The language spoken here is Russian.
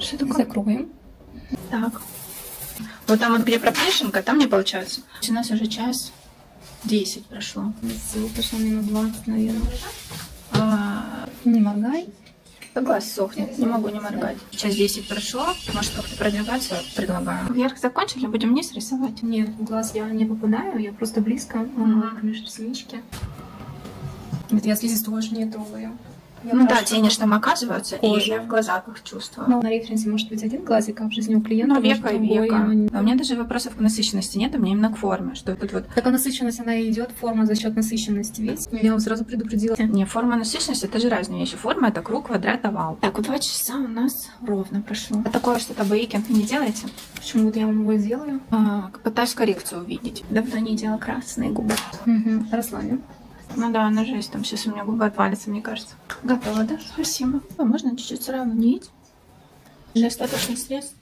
Что такое? Закроем. Так. Вот там вот где проплешинка, там не получается. У нас уже час 10 прошло. Всего прошло минут 20, наверное. Не моргай. Глаз сохнет, не могу не моргать. Час 10 прошло, может как-то продвигаться предлагаю. Вверх закончили, будем вниз рисовать. Нет, в глаз я не попадаю, я просто близко к межресничке. Нет, я слизистую уже не трогаю. Ну да, тени ж там оказываются, и Кожа. я в глазах их чувствую. Но на референсе может быть один глазик, а в жизни у клиента Ну, может века и другой, века. но- А у меня даже вопросов к насыщенности нет, у меня именно к форме. Что тут вот... Так а насыщенность, она и идет, форма за счет насыщенности, ведь? Я вам сразу предупредила. Не, форма и насыщенность это же разные вещи. Форма это круг, квадрат, овал. Так, вот 2 часа у нас ровно прошло. А такое что-то бейкинг не делаете? Почему вот я вам его сделаю? Пытаюсь коррекцию увидеть. Давно не делала красные губы. Угу. Расслабим. Ну да, она жесть, там сейчас у меня губы отвалятся, мне кажется. Готово, да? Спасибо. А можно чуть-чуть сравнить? Для остаточных средств